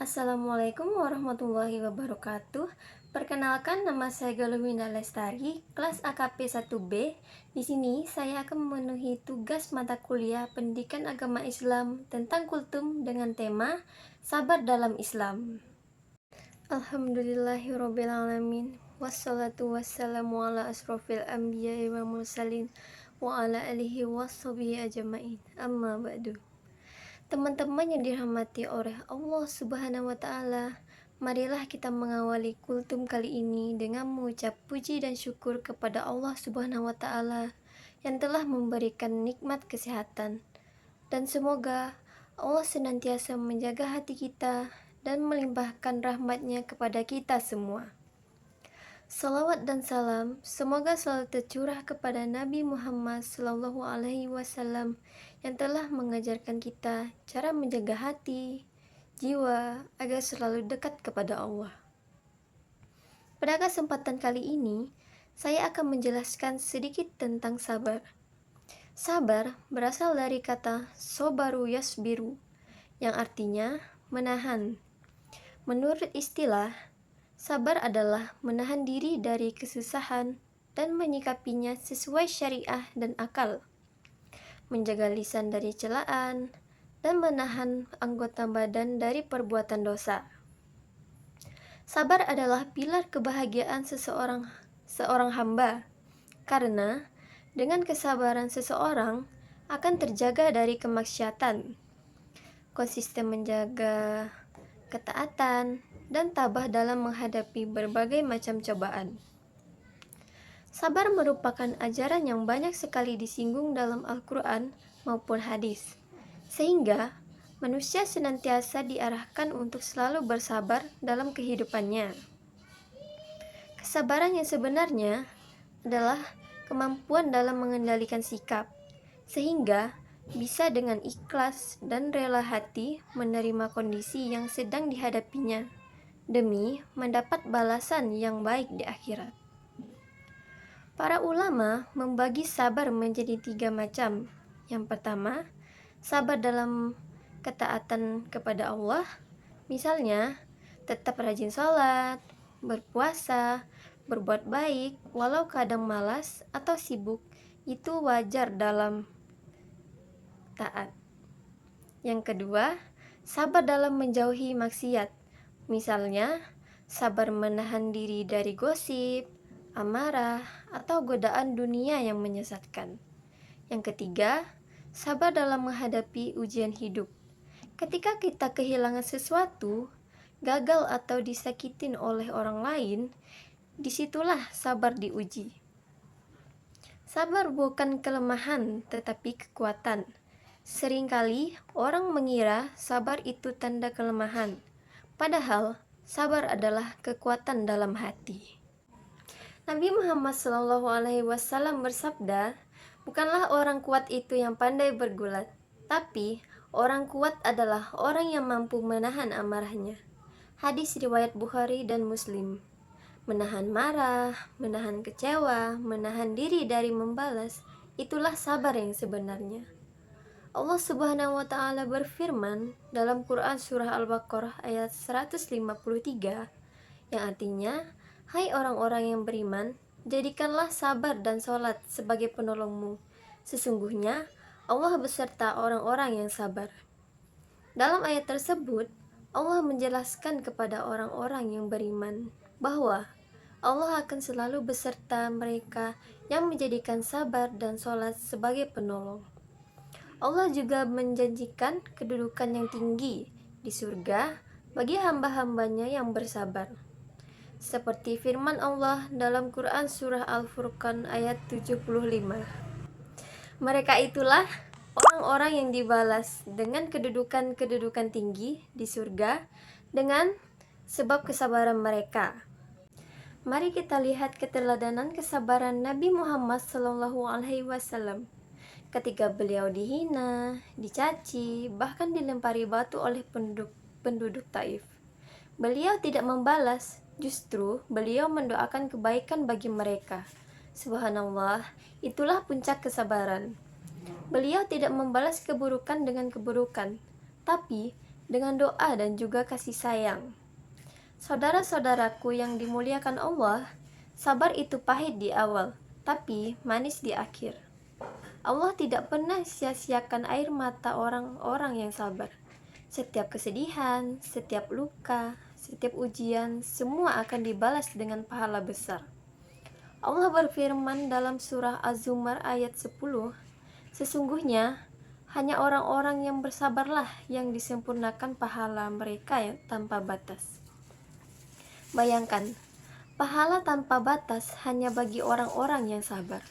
Assalamualaikum warahmatullahi wabarakatuh. Perkenalkan, nama saya Galumina Lestari, kelas AKP 1B. Di sini saya akan memenuhi tugas mata kuliah Pendidikan Agama Islam tentang kultum dengan tema Sabar dalam Islam. Alhamdulillahirrabbilalamin. Wassalatu wassalamu ala asrofil anbiya'i wa mursalin wa ala alihi washabihi ajma'in. Amma ba'du. Teman-teman yang dirahmati oleh Allah Subhanahu wa Ta'ala, marilah kita mengawali kultum kali ini dengan mengucap puji dan syukur kepada Allah Subhanahu wa Ta'ala yang telah memberikan nikmat kesehatan, dan semoga Allah senantiasa menjaga hati kita dan melimpahkan rahmat-Nya kepada kita semua. Salawat dan salam semoga selalu tercurah kepada Nabi Muhammad SAW yang telah mengajarkan kita cara menjaga hati, jiwa agar selalu dekat kepada Allah. Pada kesempatan kali ini, saya akan menjelaskan sedikit tentang sabar. Sabar berasal dari kata sobaru yasbiru, yang artinya menahan. Menurut istilah, sabar adalah menahan diri dari kesusahan dan menyikapinya sesuai syariah dan akal, menjaga lisan dari celaan, dan menahan anggota badan dari perbuatan dosa. Sabar adalah pilar kebahagiaan seorang hamba, karena dengan kesabaran seseorang akan terjaga dari kemaksiatan, konsisten menjaga ketaatan, dan tabah dalam menghadapi berbagai macam cobaan. Sabar merupakan ajaran yang banyak sekali disinggung dalam Al-Quran maupun hadis, sehingga manusia senantiasa diarahkan untuk selalu bersabar dalam kehidupannya. Kesabaran yang sebenarnya adalah kemampuan dalam mengendalikan sikap, sehingga bisa dengan ikhlas dan rela hati menerima kondisi yang sedang dihadapinya, demi mendapat balasan yang baik di akhirat. Para ulama membagi sabar menjadi 3 macam. Yang pertama, sabar dalam ketaatan kepada Allah, misalnya tetap rajin sholat, berpuasa, berbuat baik walau kadang malas atau sibuk, itu wajar dalam taat. Yang kedua, sabar dalam menjauhi maksiat, misalnya sabar menahan diri dari gosip, amarah, atau godaan dunia yang menyesatkan. Yang ketiga, sabar dalam menghadapi ujian hidup. Ketika kita kehilangan sesuatu, gagal atau disakitin oleh orang lain, disitulah sabar diuji. Sabar bukan kelemahan, tetapi kekuatan. Seringkali orang mengira sabar itu tanda kelemahan, padahal sabar adalah kekuatan dalam hati. Nabi Muhammad SAW bersabda, bukanlah orang kuat itu yang pandai bergulat, tapi orang kuat adalah orang yang mampu menahan amarahnya. Hadis riwayat Bukhari dan Muslim. Menahan marah, menahan kecewa, menahan diri dari membalas, itulah sabar yang sebenarnya. Allah Subhanahu wa Ta'ala berfirman dalam Quran Surah Al-Baqarah ayat 153, yang artinya, hai orang-orang yang beriman, jadikanlah sabar dan sholat sebagai penolongmu. Sesungguhnya Allah beserta orang-orang yang sabar. Dalam ayat tersebut, Allah menjelaskan kepada orang-orang yang beriman bahwa Allah akan selalu beserta mereka yang menjadikan sabar dan sholat sebagai penolong. Allah juga menjanjikan kedudukan yang tinggi di surga bagi hamba-hambanya yang bersabar, seperti firman Allah dalam Quran Surah Al-Furqan ayat 75. Mereka itulah orang-orang yang dibalas dengan kedudukan tinggi di surga dengan sebab kesabaran mereka. Mari kita lihat keteladanan kesabaran Nabi Muhammad SAW ketika beliau dihina, dicaci, bahkan dilempari batu oleh penduduk Taif. Beliau tidak membalas, justru beliau mendoakan kebaikan bagi mereka. Subhanallah, itulah puncak kesabaran. Beliau tidak membalas keburukan dengan keburukan, tapi dengan doa dan juga kasih sayang. Saudara-saudaraku yang dimuliakan Allah, sabar itu pahit di awal, tapi manis di akhir. Allah tidak pernah sia-siakan air mata orang-orang yang sabar. Setiap kesedihan, setiap luka, setiap ujian, semua akan dibalas dengan pahala besar. Allah berfirman dalam surah Az-Zumar ayat 10, sesungguhnya hanya orang-orang yang bersabarlah yang disempurnakan pahala mereka yang tanpa batas. Bayangkan, pahala tanpa batas hanya bagi orang-orang yang sabar.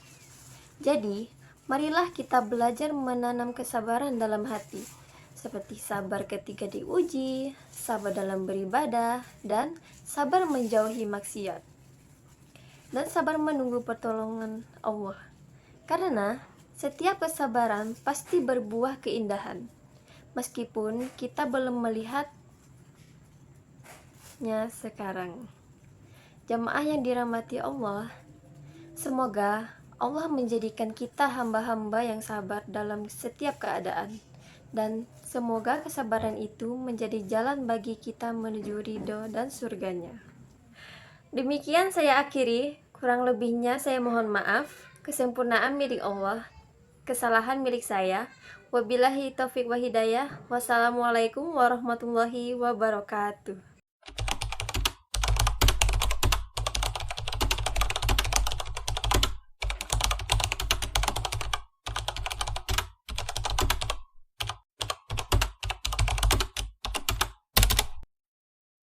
Jadi, marilah kita belajar menanam kesabaran dalam hati, seperti sabar ketika diuji, sabar dalam beribadah, dan sabar menjauhi maksiat. Dan sabar menunggu pertolongan Allah. Karena setiap kesabaran pasti berbuah keindahan, meskipun kita belum melihatnya sekarang. Jamaah yang dirahmati Allah, semoga Allah menjadikan kita hamba-hamba yang sabar dalam setiap keadaan, dan semoga kesabaran itu menjadi jalan bagi kita menuju ridho dan surganya. Demikian saya akhiri, kurang lebihnya saya mohon maaf, kesempurnaan milik Allah, kesalahan milik saya. Wabillahi taufiq wa hidayah. Wassalamualaikum warahmatullahi wabarakatuh.